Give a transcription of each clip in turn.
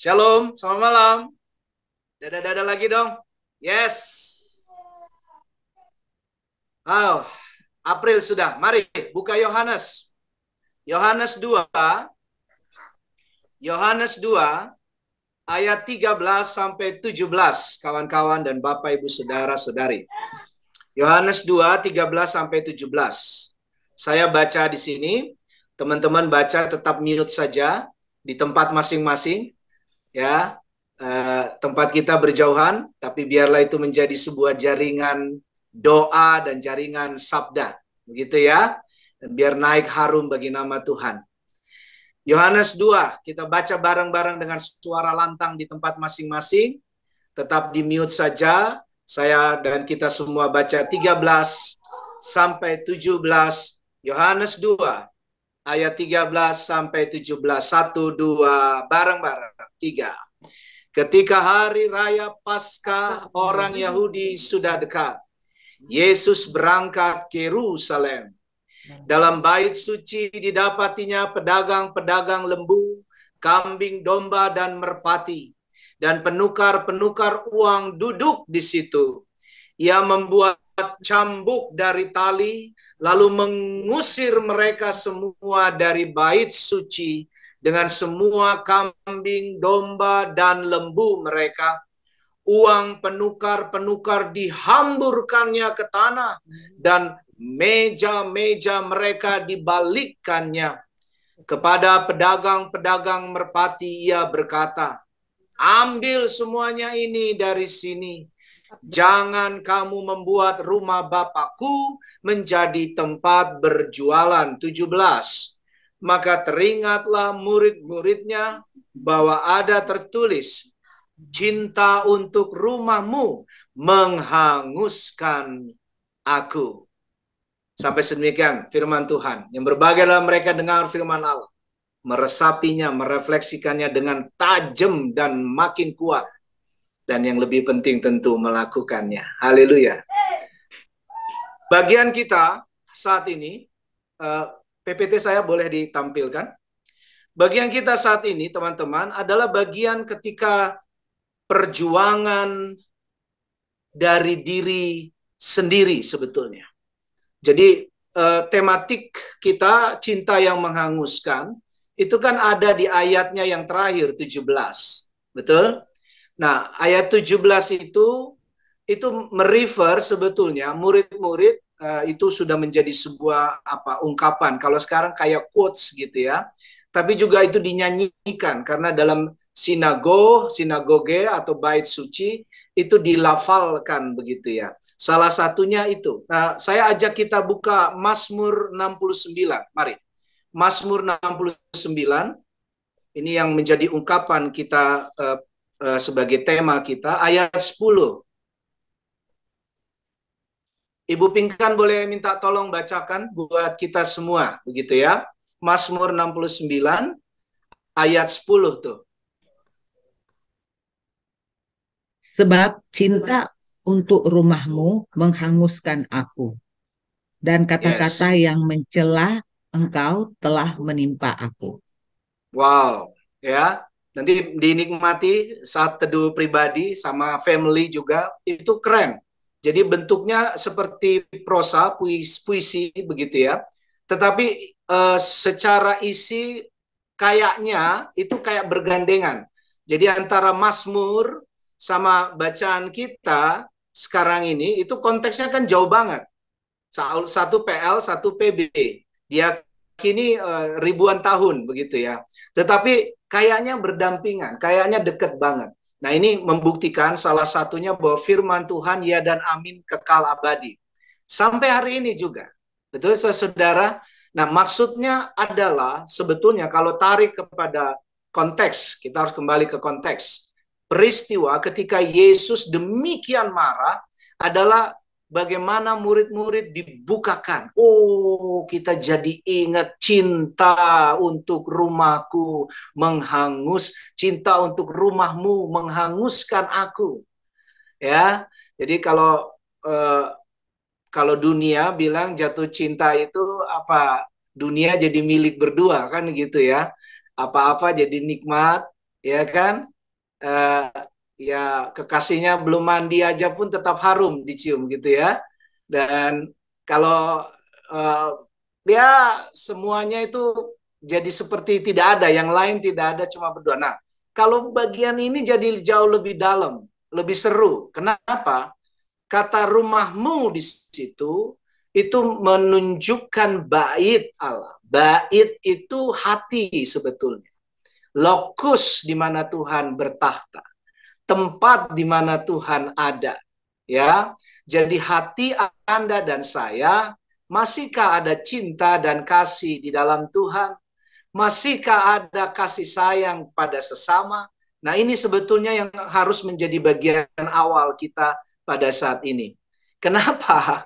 Shalom, selamat malam. Dadah-dadah lagi dong. Yes. Oh, April sudah. Mari buka Yohanes. Yohanes 2, Yohanes 2 ayat 13 sampai 17, kawan-kawan dan Bapak Ibu saudara-saudari. Yohanes 2 13 sampai 17. Saya baca di sini, teman-teman baca tetap mute saja di tempat masing-masing ya. Tempat kita berjauhan, tapi biarlah itu menjadi sebuah jaringan doa dan jaringan sabda, begitu ya. Dan biar naik harum bagi nama Tuhan. Yohanes 2, kita baca bareng-bareng dengan suara lantang di tempat masing-masing. Tetap di mute saja. Saya dan kita semua baca 13 sampai 17. Yohanes 2 ayat 13 sampai 17. 1, 2, bareng-bareng. 3. Ketika hari raya Paskah orang Yahudi sudah dekat, Yesus berangkat ke Yerusalem. Dalam bait suci didapatinya pedagang-pedagang lembu, kambing domba dan merpati, dan penukar-penukar uang duduk di situ. Ia membuat cambuk dari tali, lalu mengusir mereka semua dari bait suci dengan semua kambing, domba, dan lembu mereka. Uang penukar-penukar dihamburkannya ke tanah, dan meja-meja mereka dibalikkannya. Kepada pedagang-pedagang merpati ia berkata, ambil semuanya ini dari sini. Jangan kamu membuat rumah Bapakku menjadi tempat berjualan. 17. Maka teringatlah murid-muridnya bahwa ada tertulis, cinta untuk rumahmu menghanguskan aku. Sampai sedemikian firman Tuhan. Yang berbagai dalam mereka dengar firman Allah, meresapinya, merefleksikannya dengan tajam dan makin kuat. Dan yang lebih penting tentu melakukannya. Haleluya. Bagian kita saat ini, PPT saya boleh ditampilkan. Bagian kita saat ini, teman-teman, adalah bagian ketika perjuangan dari diri sendiri sebetulnya. Jadi tematik kita cinta yang menghanguskan itu kan ada di ayatnya yang terakhir 17. Betul? Nah, ayat 17 itu merefer sebetulnya murid-murid itu sudah menjadi sebuah ungkapan. Kalau sekarang kayak quotes gitu ya. Tapi juga itu dinyanyikan karena dalam sinagoge atau bait suci itu dilafalkan begitu ya. Salah satunya itu. Nah, saya ajak kita buka Mazmur 69. Mari. Mazmur 69 ini yang menjadi ungkapan kita sebagai tema kita, ayat 10. Ibu Pinkan boleh minta tolong bacakan buat kita semua begitu ya. Mazmur 69 ayat 10 tuh. Sebab cinta untuk rumahmu menghanguskan aku, dan kata-kata yang mencela engkau telah menimpa aku. Wow, ya. Nanti dinikmati saat teduh pribadi sama family juga, itu keren. Jadi bentuknya seperti prosa, puisi begitu ya. Tetapi secara isi kayaknya itu kayak bergandengan. Jadi antara Mazmur sama bacaan kita sekarang ini itu konteksnya kan jauh banget. Satu PL, satu PB. Dia kini ribuan tahun begitu ya. Tetapi kayaknya berdampingan, kayaknya dekat banget. Nah, ini membuktikan salah satunya bahwa firman Tuhan ya dan amin kekal abadi. Sampai hari ini juga. Betul saudara? Nah, maksudnya adalah sebetulnya kalau tarik kepada konteks, kita harus kembali ke konteks. Peristiwa ketika Yesus demikian marah adalah bagaimana murid-murid dibukakan. Oh, kita jadi ingat cinta untuk rumahku cinta untuk rumahmu menghanguskan aku. Ya, jadi kalau dunia bilang jatuh cinta itu apa? Dunia jadi milik berdua kan gitu ya. Apa-apa jadi nikmat, ya kan? ya kekasihnya belum mandi aja pun tetap harum dicium gitu ya. Dan kalau dia semuanya itu jadi seperti tidak ada, yang lain tidak ada, cuma berdua. Nah, kalau bagian ini jadi jauh lebih dalam, lebih seru. Kenapa? Kata rumahmu di situ itu menunjukkan bait Allah. Bait itu hati sebetulnya. Lokus di mana Tuhan bertahta. Tempat di mana Tuhan ada. Ya. Jadi hati Anda dan saya, masihkah ada cinta dan kasih di dalam Tuhan? Masihkah ada kasih sayang pada sesama? Nah, ini sebetulnya yang harus menjadi bagian awal kita pada saat ini. Kenapa?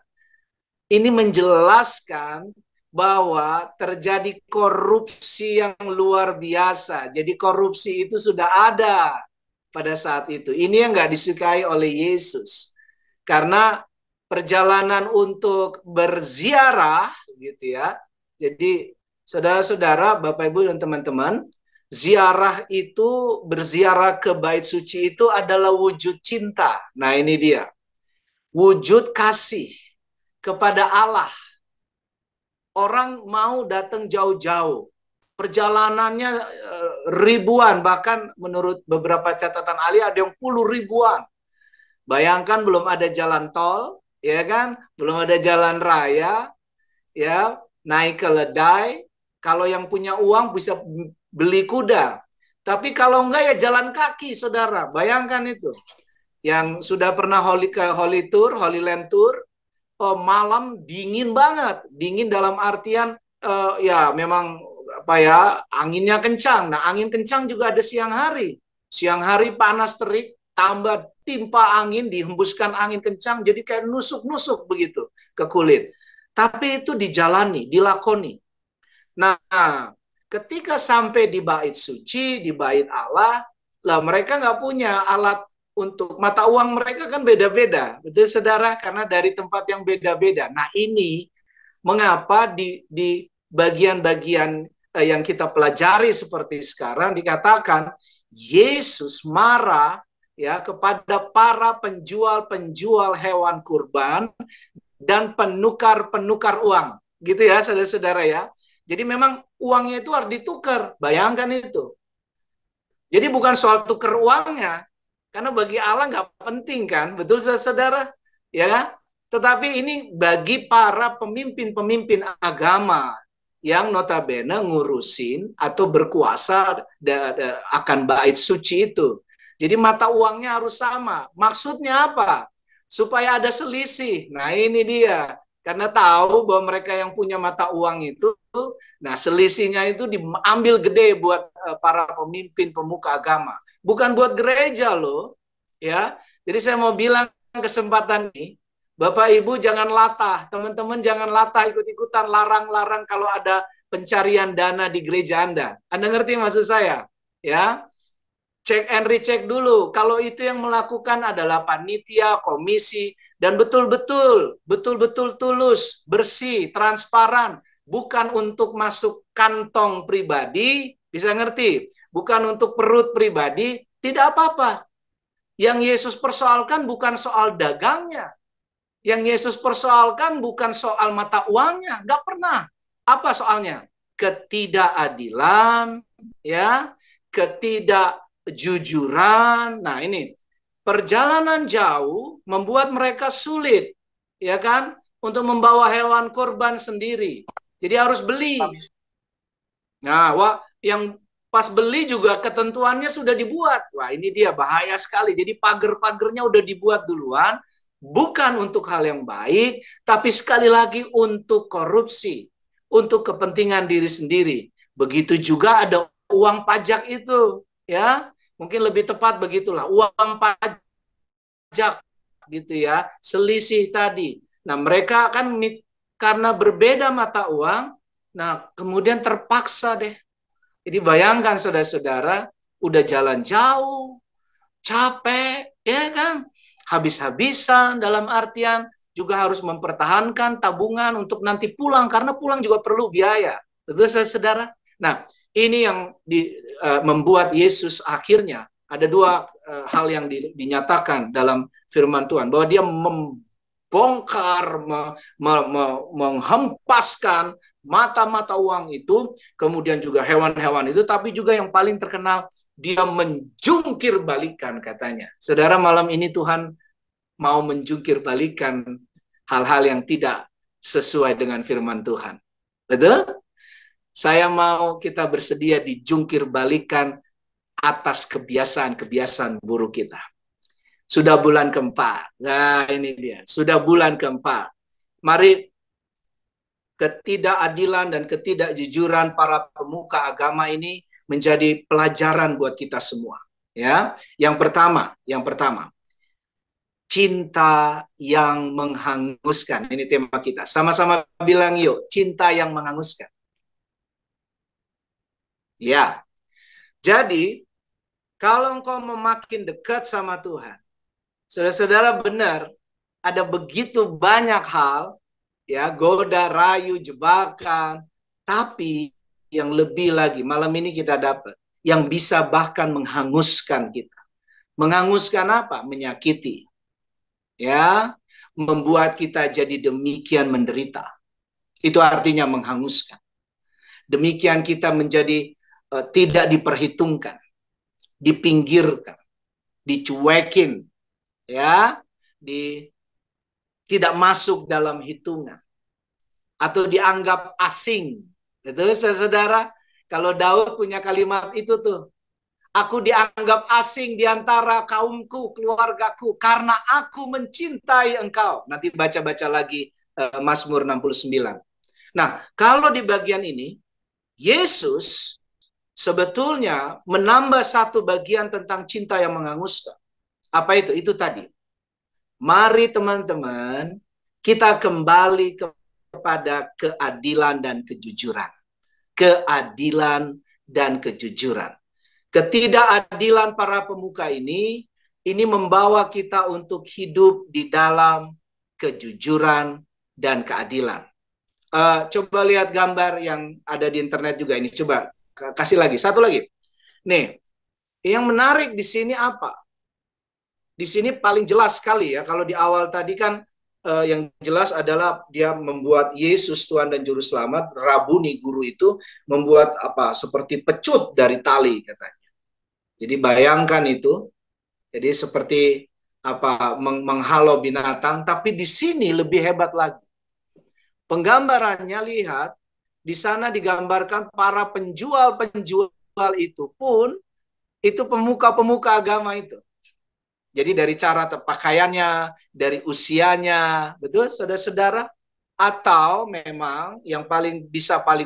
Ini menjelaskan bahwa terjadi korupsi yang luar biasa. Jadi korupsi itu sudah ada pada saat itu. Ini yang nggak disukai oleh Yesus. Karena perjalanan untuk berziarah, gitu ya. Jadi saudara-saudara, Bapak Ibu dan teman-teman, ziarah itu, berziarah ke bait suci itu adalah wujud cinta. Nah, ini dia. Wujud kasih kepada Allah. Orang mau datang jauh-jauh. Perjalanannya ribuan, bahkan menurut beberapa catatan ahli ada yang puluh ribuan. Bayangkan belum ada jalan tol, ya kan? Belum ada jalan raya, ya, naik keledai. Kalau yang punya uang bisa beli kuda. Tapi kalau enggak ya jalan kaki, saudara. Bayangkan itu. Yang sudah pernah ke Holy Tour, Holy Land Tour, malam dingin banget. Dingin dalam artian ya memang apa ya, anginnya kencang. Nah, angin kencang juga ada siang hari. Siang hari panas terik, tambah timpa angin, dihembuskan angin kencang, jadi kayak nusuk-nusuk begitu ke kulit. Tapi itu dijalani, dilakoni. Nah, ketika sampai di bait suci, di bait Allah, lah mereka nggak punya alat untuk mata uang, mereka kan beda-beda, betul saudara? Karena dari tempat yang beda-beda. Nah, ini mengapa di bagian-bagian yang kita pelajari seperti sekarang dikatakan Yesus marah ya kepada para penjual-penjual hewan kurban dan penukar-penukar uang. Gitu ya, saudara-saudara ya. Jadi memang uangnya itu harus ditukar. Bayangkan itu. Jadi bukan soal tukar uangnya, karena bagi Allah nggak penting kan, betul saudara? Ya, tetapi ini bagi para pemimpin-pemimpin agama yang notabene ngurusin atau berkuasa akan bait suci itu. Jadi mata uangnya harus sama. Maksudnya apa? Supaya ada selisih. Nah, ini dia. Karena tahu bahwa mereka yang punya mata uang itu, nah selisihnya itu diambil gede buat para pemimpin pemuka agama. Bukan buat gereja loh. Ya. Jadi saya mau bilang kesempatan ini, Bapak Ibu jangan latah, teman-teman jangan latah ikut-ikutan larang-larang kalau ada pencarian dana di gereja Anda. Anda ngerti maksud saya? Ya. Cek and recheck dulu. Kalau itu yang melakukan adalah panitia, komisi, dan betul-betul tulus, bersih, transparan, bukan untuk masuk kantong pribadi, bisa ngerti? Bukan untuk perut pribadi, tidak apa-apa. Yang Yesus persoalkan bukan soal dagangnya. Yang Yesus persoalkan bukan soal mata uangnya, nggak pernah. Apa soalnya? Ketidakadilan, ya, ketidakjujuran. Nah, ini perjalanan jauh membuat mereka sulit, ya kan, untuk membawa hewan kurban sendiri. Jadi harus beli. Nah, yang pas beli juga ketentuannya sudah dibuat. Wah, ini dia bahaya sekali. Jadi pagar-pagarnya udah dibuat duluan, bukan untuk hal yang baik, tapi sekali lagi untuk korupsi, untuk kepentingan diri sendiri. Begitu juga ada uang pajak itu, ya. Mungkin lebih tepat begitulah, uang pajak gitu ya, selisih tadi. Nah, mereka kan karena berbeda mata uang, nah kemudian terpaksa deh. Jadi bayangkan saudara-saudara, udah jalan jauh, capek, ya kan? Habis-habisan dalam artian juga harus mempertahankan tabungan untuk nanti pulang, karena pulang juga perlu biaya. Betul saudara? Nah, ini yang membuat Yesus akhirnya Ada dua hal yang dinyatakan dalam firman Tuhan, bahwa dia membongkar, menghempaskan mata-mata uang itu, kemudian juga hewan-hewan itu, tapi juga yang paling terkenal, dia menjungkir balikan katanya. Saudara, malam ini Tuhan mau menjungkir balikan hal-hal yang tidak sesuai dengan firman Tuhan. Betul? Saya mau kita bersedia dijungkir balikan atas kebiasaan-kebiasaan buruk kita. Sudah bulan keempat. Nah, ini dia. Sudah bulan keempat. Mari ketidakadilan dan ketidakjujuran para pemuka agama ini menjadi pelajaran buat kita semua. Ya, yang pertama, cinta yang menghanguskan. Ini tema kita. Sama-sama bilang yuk, cinta yang menghanguskan. Ya, jadi kalau engkau memakin dekat sama Tuhan, saudara-saudara, benar, ada begitu banyak hal, ya, goda, rayu, jebakan, tapi yang lebih lagi, malam ini kita dapat, yang bisa bahkan menghanguskan kita. Menghanguskan apa? Menyakiti. Ya, membuat kita jadi demikian menderita. Itu artinya menghanguskan. Demikian kita menjadi tidak diperhitungkan, dipinggirkan, dicuekin, ya, tidak masuk dalam hitungan, atau dianggap asing. Itu saudara, kalau Daud punya kalimat itu tuh, aku dianggap asing di antara kaumku, keluargaku, karena aku mencintai engkau. Nanti baca-baca lagi Mazmur 69. Nah, kalau di bagian ini, Yesus sebetulnya menambah satu bagian tentang cinta yang menghanguskan. Apa itu? Itu tadi. Mari teman-teman, kita kembali kepada keadilan dan kejujuran. Keadilan dan kejujuran. Ketidakadilan para pemuka ini membawa kita untuk hidup di dalam kejujuran dan keadilan. Coba lihat gambar yang ada di internet juga ini. Coba kasih lagi, satu lagi. Nih, yang menarik di sini apa? Di sini paling jelas sekali ya. Kalau di awal tadi kan yang jelas adalah dia membuat Yesus Tuhan dan Juru Selamat, Rabuni, guru itu membuat apa? Seperti pecut dari tali katanya. Jadi bayangkan itu. Jadi seperti apa? Menghalau binatang. Tapi di sini lebih hebat lagi. Penggambarannya, lihat, di sana digambarkan para penjual-penjual itu pun, itu pemuka-pemuka agama itu. Jadi dari cara pakaiannya, dari usianya, betul saudara-saudara? Atau memang yang paling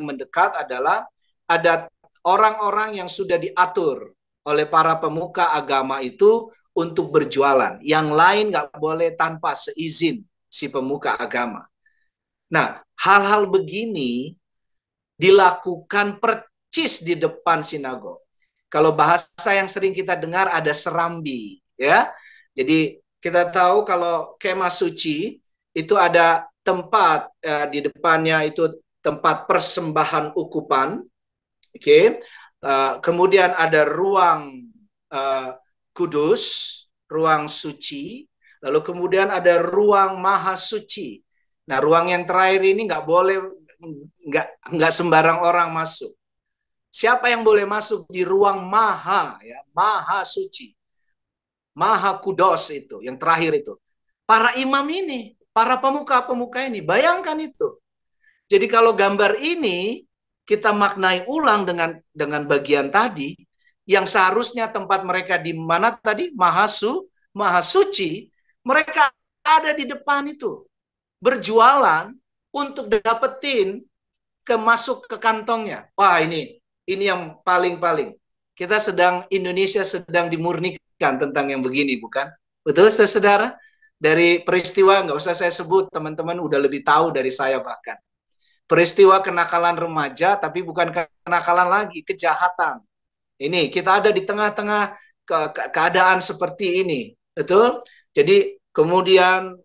mendekat adalah ada orang-orang yang sudah diatur oleh para pemuka agama itu untuk berjualan. Yang lain nggak boleh tanpa seizin si pemuka agama. Nah, hal-hal begini dilakukan percis di depan sinagog. Kalau bahasa yang sering kita dengar ada serambi, ya. Jadi kita tahu kalau kemah suci itu ada tempat di depannya itu tempat persembahan ukupan, oke. Kemudian ada ruang kudus, ruang suci, lalu kemudian ada ruang maha suci. Nah, ruang yang terakhir ini nggak boleh, nggak sembarang orang masuk. Siapa yang boleh masuk di ruang maha, ya, maha suci, maha kudos itu, yang terakhir itu? Para imam ini, para pemuka-pemuka ini, bayangkan itu. Jadi kalau gambar ini kita maknai ulang dengan bagian tadi, yang seharusnya tempat mereka di mana tadi, maha suci, mereka ada di depan itu. Berjualan untuk dapetin masuk ke kantongnya. Wah, ini yang paling-paling. Indonesia sedang dimurnikan tentang yang begini, bukan? Betul, saudara? Dari peristiwa, nggak usah saya sebut, teman-teman udah lebih tahu dari saya bahkan. Peristiwa kenakalan remaja, tapi bukan kenakalan lagi, kejahatan. Ini, kita ada di tengah-tengah keadaan seperti ini. Betul? Jadi, kemudian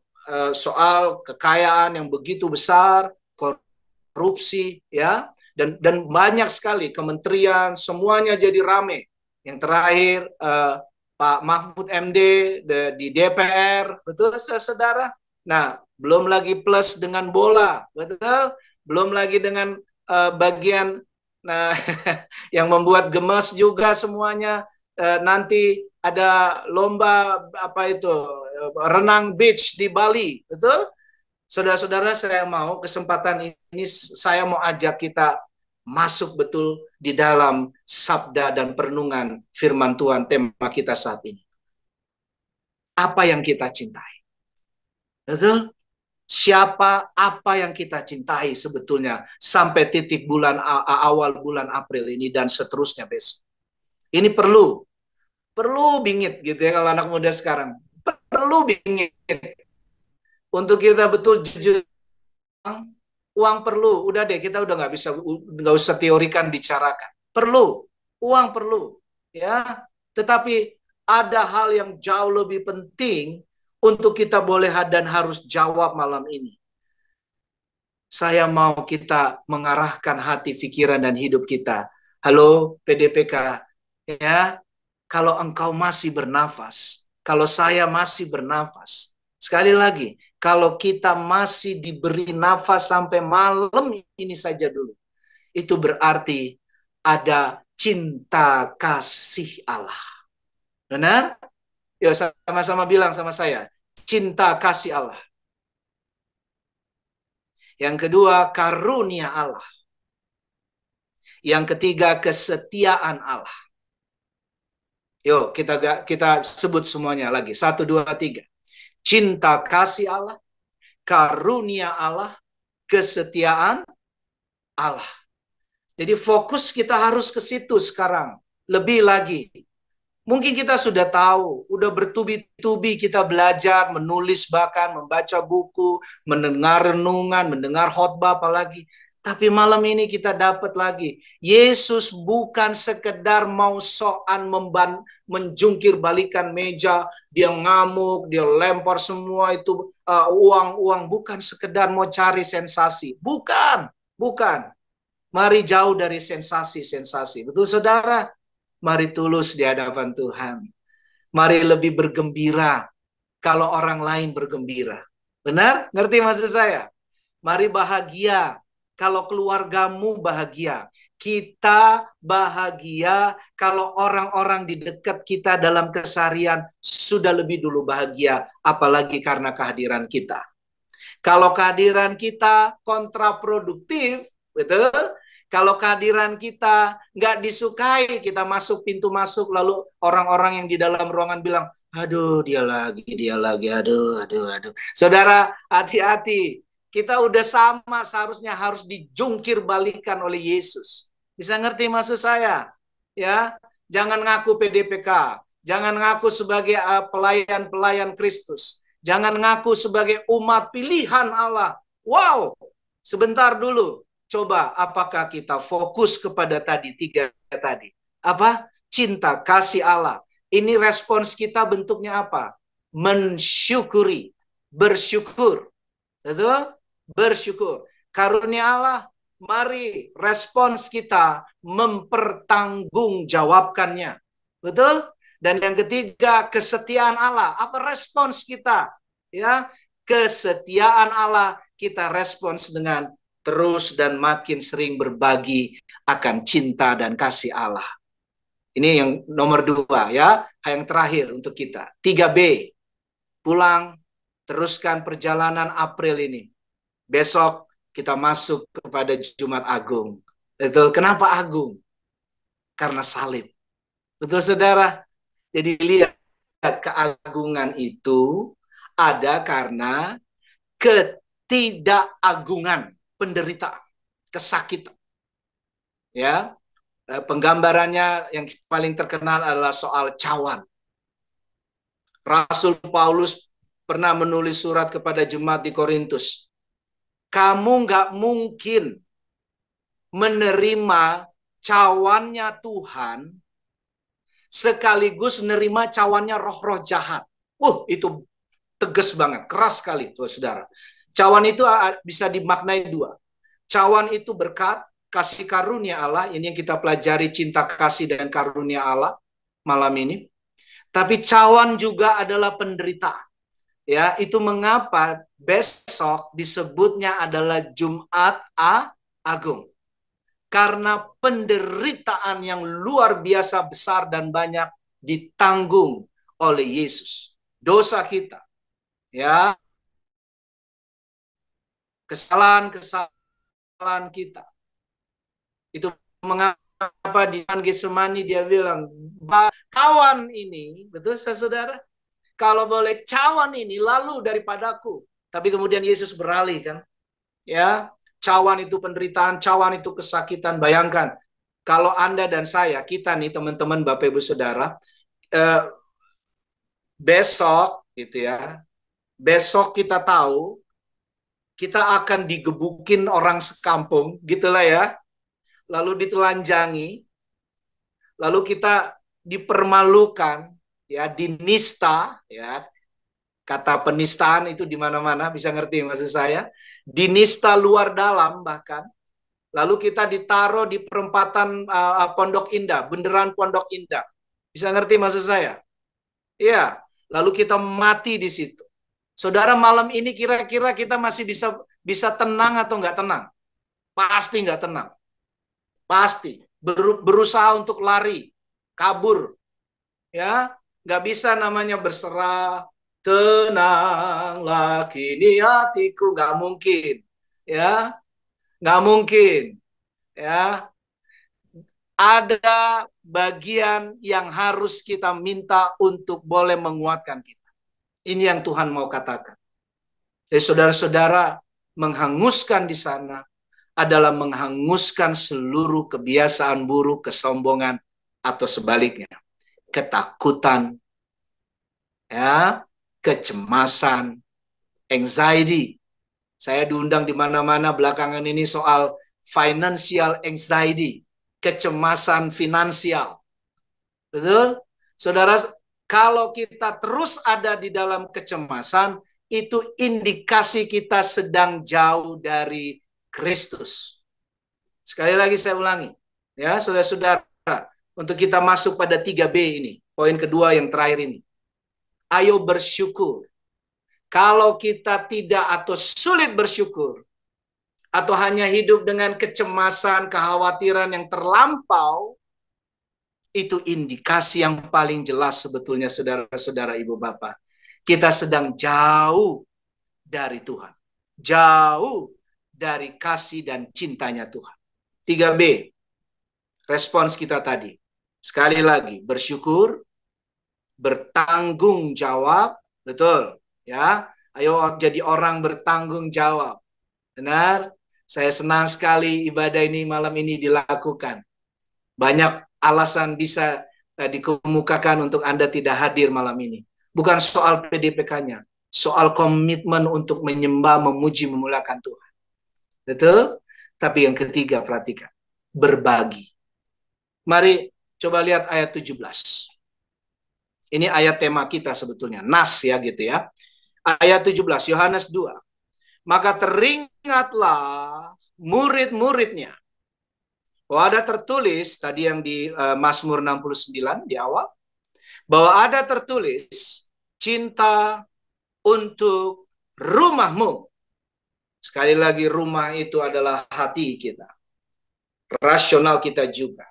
soal kekayaan yang begitu besar, korupsi, ya, dan banyak sekali kementerian, semuanya jadi rame. Yang terakhir Pak Mahfud MD di DPR, betul saudara? Nah, belum lagi plus dengan bola, betul? Belum lagi dengan bagian yang membuat gemas juga semuanya. Nanti ada lomba renang beach di Bali, betul? Saudara-saudara, saya mau kesempatan ini saya mau ajak kita masuk betul di dalam sabda dan perenungan firman Tuhan tema kita saat ini. Apa yang kita cintai? Betul? Siapa, apa yang kita cintai sebetulnya sampai titik awal bulan April ini dan seterusnya besok. Ini perlu bingit gitu ya kalau anak muda sekarang. Perlu bingit untuk kita betul jujur. Uang perlu, udah deh kita udah nggak usah teorikan bicarakan. Uang perlu, ya. Tetapi ada hal yang jauh lebih penting untuk kita boleh dan harus jawab malam ini. Saya mau kita mengarahkan hati, pikiran, dan hidup kita. Halo PDPK, ya. Kalau engkau masih bernafas, kalau saya masih bernafas, sekali lagi, kalau kita masih diberi nafas sampai malam ini saja dulu, itu berarti ada cinta kasih Allah. Benar? Yuk sama-sama bilang sama saya, cinta kasih Allah. Yang kedua, karunia Allah. Yang ketiga, kesetiaan Allah. Yuk kita sebut semuanya lagi. 1, 2, 3. Cinta kasih Allah, karunia Allah, kesetiaan Allah. Jadi fokus kita harus ke situ sekarang. Lebih lagi. Mungkin kita sudah tahu, udah bertubi-tubi kita belajar, menulis bahkan, membaca buku, mendengar renungan, mendengar khotbah apalagi. Tapi malam ini kita dapat lagi, Yesus bukan sekedar mau soan menjungkir balikan meja, dia ngamuk, dia lempar semua itu uang-uang, bukan sekedar mau cari sensasi. Bukan. Mari jauh dari sensasi-sensasi. Betul saudara? Mari tulus di hadapan Tuhan. Mari lebih bergembira kalau orang lain bergembira. Benar? Ngerti maksud saya? Mari bahagia kalau keluargamu bahagia. Kita bahagia kalau orang-orang di dekat kita dalam keseharian sudah lebih dulu bahagia, apalagi karena kehadiran kita. Kalau kehadiran kita kontraproduktif, betul? Kalau kehadiran kita nggak disukai, kita masuk pintu masuk, lalu orang-orang yang di dalam ruangan bilang, aduh dia lagi, aduh. Saudara, hati-hati. Kita udah sama, seharusnya harus dijungkir balikan oleh Yesus. Bisa ngerti maksud saya? Ya, jangan ngaku PDPK, jangan ngaku sebagai pelayan Kristus, jangan ngaku sebagai umat pilihan Allah. Wow, sebentar dulu. Coba apakah kita fokus kepada tiga tadi? Apa? Cinta, kasih Allah. Ini respons kita bentuknya apa? Mensyukuri, bersyukur. Betul? Bersyukur. Karunia Allah, mari respons kita mempertanggungjawabkannya. Betul? Dan yang ketiga, kesetiaan Allah. Apa respons kita? Ya, kesetiaan Allah kita respons dengan terus dan makin sering berbagi akan cinta dan kasih Allah. Ini yang nomor 2 ya. Yang terakhir untuk kita. 3B. Pulang, teruskan perjalanan April ini. Besok kita masuk kepada Jumat Agung. Betul. Kenapa Agung? Karena salib. Betul saudara? Jadi lihat keagungan itu ada karena ketidakagungan, penderitaan, kesakitan. Ya. Penggambarannya yang paling terkenal adalah soal cawan. Rasul Paulus pernah menulis surat kepada jemaat di Korintus. Kamu nggak mungkin menerima cawannya Tuhan sekaligus menerima cawannya roh-roh jahat. Itu tegas banget, keras sekali, saudara. Cawan itu bisa dimaknai 2. Cawan itu berkat, kasih karunia Allah, ini yang kita pelajari, cinta kasih dan karunia Allah. malam ini. Tapi cawan juga adalah penderitaan. Ya, itu mengapa besok disebutnya adalah Jumat Agung. Karena penderitaan yang luar biasa besar dan banyak ditanggung oleh Yesus. Dosa kita, ya, kesalahan kita. Itu mengapa di Getsemani dia bilang, kawan ini, betul saudara? Kalau boleh cawan ini lalu daripadaku. Tapi kemudian Yesus beralih kan. Ya, cawan itu penderitaan, cawan itu kesakitan. Bayangkan, kalau Anda dan saya, kita nih teman-teman Bapak Ibu Saudara, besok gitu ya, besok kita tahu kita akan digebukin orang sekampung, gitulah ya. Lalu ditelanjangi, lalu kita dipermalukan, ya, dinista, ya. Kata penistaan itu di mana-mana, bisa ngerti maksud saya? Dinista luar dalam bahkan. Lalu kita ditaruh di perempatan Pondok Indah, Bundaran Pondok Indah. Bisa ngerti maksud saya? Iya. Lalu kita mati di situ. Saudara, malam ini kira-kira kita masih bisa tenang atau nggak tenang? Pasti nggak tenang. Pasti. Berusaha untuk lari, kabur. Ya, nggak bisa namanya berserah. Tenanglah kini hatiku. Nggak mungkin. Ya, nggak mungkin. Ya, ada bagian yang harus kita minta untuk boleh menguatkan kita. Ini yang Tuhan mau katakan. Jadi saudara-saudara, menghanguskan di sana adalah menghanguskan seluruh kebiasaan buruk, kesombongan, atau sebaliknya. Ketakutan, ya, kecemasan, anxiety. Saya diundang di mana-mana belakangan ini soal financial anxiety, kecemasan finansial. Betul? Saudara, kalau kita terus ada di dalam kecemasan, itu indikasi kita sedang jauh dari Kristus. Sekali lagi saya ulangi, ya saudara-saudara, untuk kita masuk pada 3B ini, poin kedua yang terakhir ini. Ayo bersyukur. Kalau kita tidak atau sulit bersyukur, atau hanya hidup dengan kecemasan, kekhawatiran yang terlampau, itu indikasi yang paling jelas sebetulnya saudara-saudara ibu bapak. Kita sedang jauh dari Tuhan. Jauh dari kasih dan cintanya Tuhan. 3B, respons kita tadi. Sekali lagi, bersyukur, bertanggung jawab, betul. Ya, ayo jadi orang bertanggung jawab. Benar? Saya senang sekali ibadah ini malam ini dilakukan. Banyak alasan bisa dikemukakan untuk Anda tidak hadir malam ini. Bukan soal PDPK-nya, soal komitmen untuk menyembah, memuji, memuliakan Tuhan. Betul? Tapi yang ketiga, perhatikan. Berbagi. Mari coba lihat ayat 17. Ini ayat tema kita sebetulnya. Nas ya gitu ya. Ayat 17, Yohanes 2. Maka teringatlah murid-muridnya. Bahwa ada tertulis, tadi yang di Mazmur 69 di awal. Bahwa ada tertulis, cinta untuk rumahmu. Sekali lagi, rumah itu adalah hati kita. Rasional kita juga.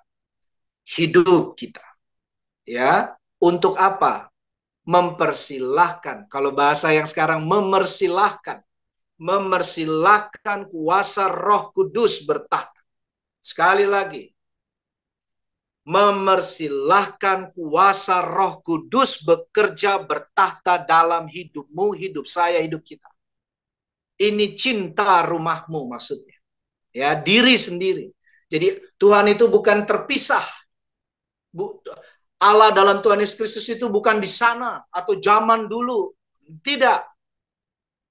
Hidup kita. Ya, untuk apa? Mempersilahkan. Kalau bahasa yang sekarang, memersilahkan. Memersilahkan kuasa Roh Kudus bertahta. Sekali lagi, memersilahkan kuasa Roh Kudus bekerja bertahta dalam hidupmu, hidup saya, hidup kita. Ini cinta rumahmu maksudnya. Ya, diri sendiri. Jadi Tuhan itu bukan terpisah. Allah dalam Tuhan Yesus Kristus itu bukan di sana atau zaman dulu. Tidak.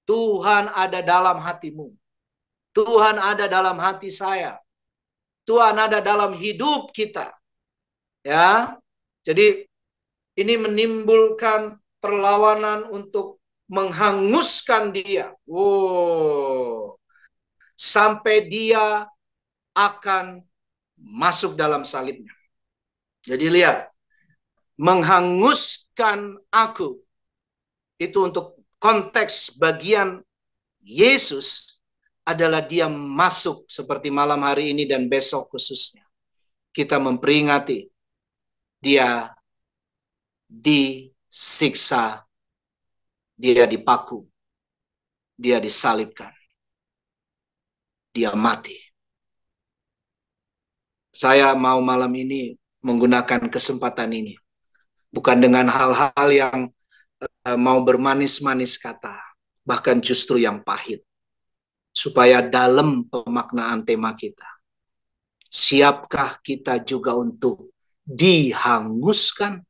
Tuhan ada dalam hatimu. Tuhan ada dalam hati saya. Tuhan ada dalam hidup kita. Ya. Jadi ini menimbulkan perlawanan untuk menghanguskan dia. Wow. Sampai dia akan masuk dalam salibnya. Jadi lihat. menghanguskan aku. Itu untuk konteks bagian Yesus adalah dia masuk seperti malam hari ini dan besok khususnya. Kita memperingati dia disiksa, dia dipaku, dia disalibkan, dia mati. Saya mau malam ini menggunakan kesempatan ini. Bukan dengan hal-hal yang mau bermanis-manis kata. Bahkan justru yang pahit. Supaya dalam pemaknaan tema kita. Siapkah kita juga untuk dihanguskan?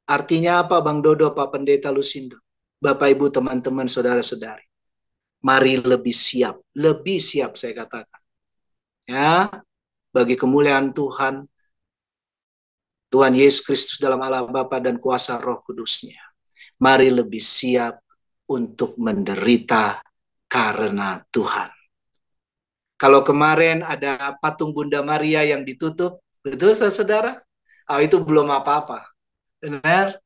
Artinya apa Bang Dodo, Pak Pendeta Lusindo? Bapak Ibu, teman-teman, saudara-saudari. Mari lebih siap. Lebih siap saya katakan. Ya, bagi kemuliaan Tuhan, Tuhan Yesus Kristus dalam Allah Bapa dan kuasa Roh Kudus-Nya. Mari lebih siap untuk menderita karena Tuhan. Kalau kemarin ada patung Bunda Maria yang ditutup, betul saudara? Oh, itu belum apa-apa. Benar?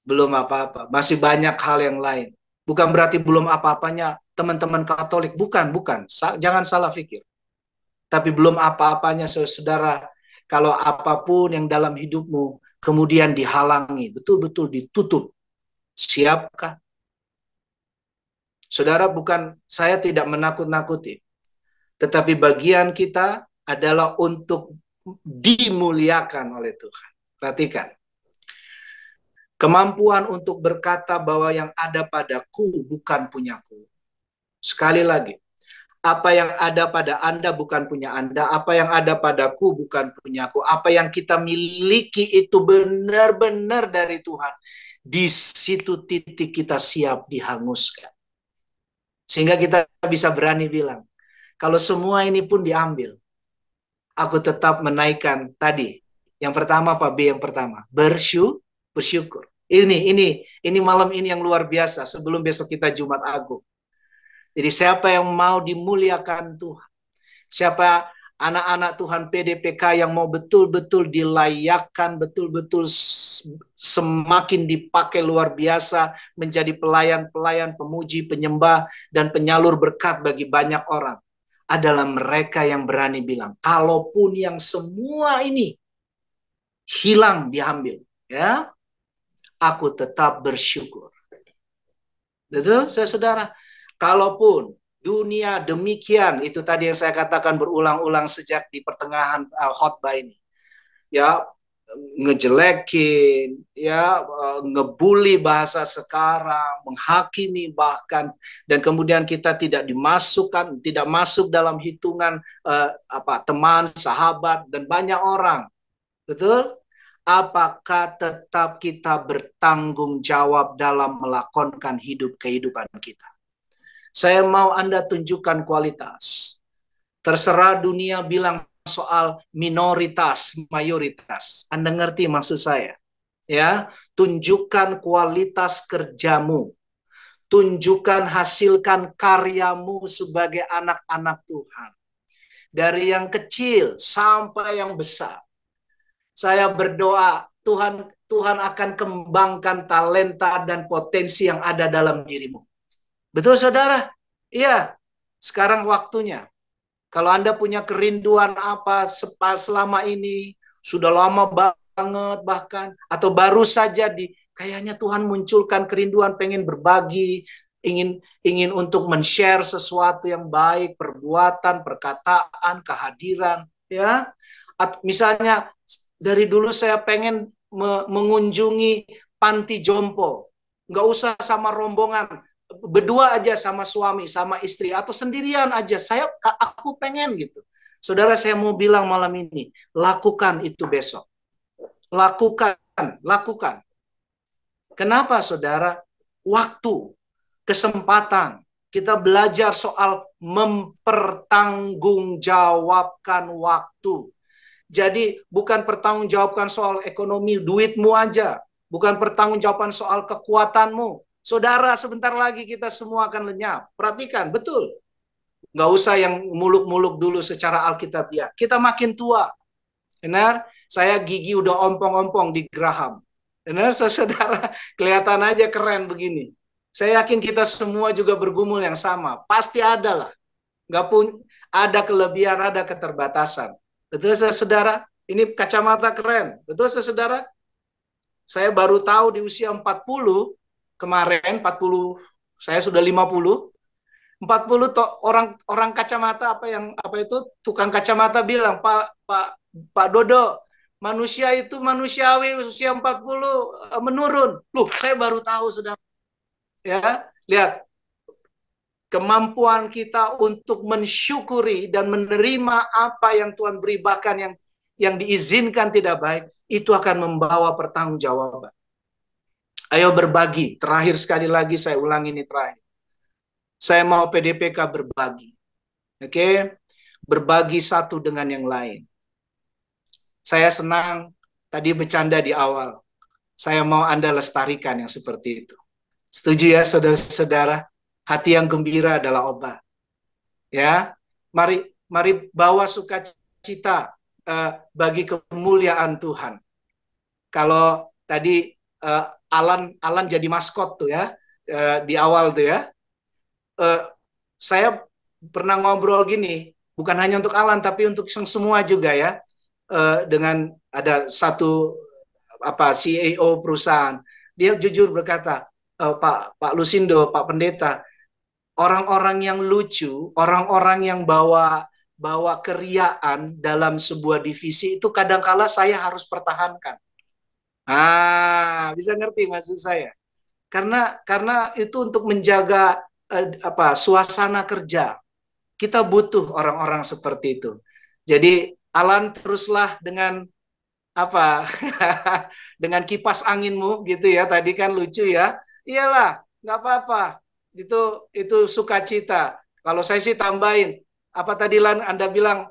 Belum apa-apa. Masih banyak hal yang lain. Bukan berarti belum apa-apanya teman-teman Katolik. Bukan. Jangan salah pikir. Tapi belum apa-apanya saudara. Kalau apapun yang dalam hidupmu kemudian dihalangi, betul-betul ditutup. Siapkah? Saudara, bukan, saya tidak menakut-nakuti. Tetapi bagian kita adalah untuk dimuliakan oleh Tuhan. Perhatikan. Kemampuan untuk berkata bahwa yang ada padaku bukan punyaku. Sekali lagi. Apa yang ada pada Anda bukan punya Anda. Apa yang ada padaku bukan punyaku. Apa yang kita miliki itu benar-benar dari Tuhan. Di situ titik kita siap dihanguskan. Sehingga kita bisa berani bilang, kalau semua ini pun diambil, aku tetap menaikkan tadi. Yang pertama apa? B yang pertama. Bersyukur. Ini malam ini yang luar biasa sebelum besok kita Jumat Agung. Jadi siapa yang mau dimuliakan Tuhan? Siapa anak-anak Tuhan PDPK yang mau betul-betul dilayakkan, betul-betul semakin dipakai luar biasa, menjadi pelayan-pelayan, pemuji, penyembah, dan penyalur berkat bagi banyak orang. Adalah mereka yang berani bilang, kalaupun yang semua ini hilang diambil, ya, aku tetap bersyukur. Betul, saudara? Kalaupun dunia demikian, itu tadi yang saya katakan berulang-ulang sejak di pertengahan khotbah ini. Ya, ngejelekin, ya, ngebully bahasa sekarang, menghakimi bahkan, dan kemudian kita tidak masuk dalam hitungan teman, sahabat, dan banyak orang. Betul? Apakah tetap kita bertanggung jawab dalam melakonkan kehidupan kita? Saya mau Anda tunjukkan kualitas. Terserah dunia bilang soal minoritas, mayoritas. Anda ngerti maksud saya? Ya, tunjukkan kualitas kerjamu. Tunjukkan, hasilkan karyamu sebagai anak-anak Tuhan. Dari yang kecil sampai yang besar. Saya berdoa, Tuhan akan kembangkan talenta dan potensi yang ada dalam dirimu. Betul saudara? Iya, sekarang waktunya. Kalau Anda punya kerinduan apa selama ini, sudah lama banget bahkan, atau baru saja kayaknya Tuhan munculkan kerinduan pengen berbagi, ingin untuk men-share sesuatu yang baik, perbuatan, perkataan, kehadiran, ya. Misalnya dari dulu saya pengen mengunjungi panti jompo, nggak usah sama rombongan, berdua aja sama suami, sama istri, atau sendirian aja. Aku pengen gitu. Saudara, saya mau bilang malam ini, lakukan itu besok. Lakukan. Kenapa saudara? Waktu, kesempatan. Kita belajar soal mempertanggungjawabkan waktu. Jadi bukan pertanggungjawabkan soal ekonomi, duitmu aja. Bukan pertanggungjawaban soal kekuatanmu. Saudara, sebentar lagi kita semua akan lenyap. Perhatikan, betul. Nggak usah yang muluk-muluk dulu secara alkitabiah. Kita makin tua. Benar? Saya gigi udah ompong-ompong di geraham. Benar, saudara, kelihatan aja keren begini. Saya yakin kita semua juga bergumul yang sama. Pasti ada lah. Nggak pun ada kelebihan, ada keterbatasan. Betul, saudara? Ini kacamata keren. Betul, saudara? Saya baru tahu di usia 40, kemarin 40, saya sudah 50. 40 orang kacamata apa itu tukang kacamata bilang, Pak Dodo, manusia itu manusiawi usia 40 menurun. Loh, saya baru tahu, sudah. Ya, lihat kemampuan kita untuk mensyukuri dan menerima apa yang Tuhan beri, bahkan yang diizinkan tidak baik, itu akan membawa pertanggungjawaban. Ayo berbagi. Terakhir sekali lagi saya ulang ini terakhir. Saya mau PDPK berbagi. Oke? Berbagi satu dengan yang lain. Saya senang tadi bercanda di awal. Saya mau Anda lestarikan yang seperti itu. Setuju ya, saudara-saudara? Hati yang gembira adalah obat. Ya, mari bawa sukacita bagi kemuliaan Tuhan. Kalau tadi Alan jadi maskot tuh ya, di awal tuh ya. Saya pernah ngobrol gini, bukan hanya untuk Alan tapi untuk semua juga ya, dengan ada satu CEO perusahaan, dia jujur berkata, Pak Lusindo, Pak Pendeta, orang-orang yang lucu, orang-orang yang bawa keriaan dalam sebuah divisi itu kadangkala saya harus pertahankan. Bisa ngerti maksud saya? Karena itu untuk menjaga suasana kerja. Kita butuh orang-orang seperti itu. Jadi Alan, teruslah dengan dengan kipas anginmu gitu ya. Tadi kan lucu ya. Iyalah, nggak apa-apa. Itu sukacita. Kalau saya sih tambahin, apa tadi Lan Anda bilang,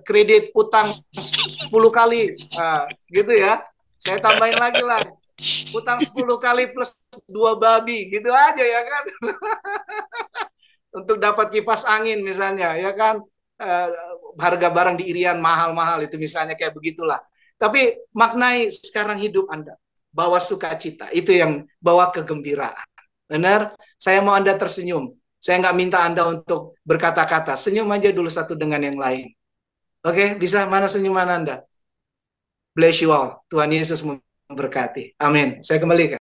kredit utang 10 kali gitu ya. Saya tambahin lagi lah. Utang 10 kali plus 2 babi, gitu aja ya kan. Untuk dapat kipas angin misalnya, ya kan. Harga barang di Irian mahal-mahal itu misalnya, kayak begitulah. Tapi maknai sekarang hidup Anda. Bawa sukacita, itu yang bawa kegembiraan. Benar? Saya mau Anda tersenyum. Saya nggak minta Anda untuk berkata-kata. Senyum aja dulu satu dengan yang lain. Oke, bisa? Mana senyuman Anda? Bless you all. Tuhan Yesus memberkati. Amin. Saya kembalikan.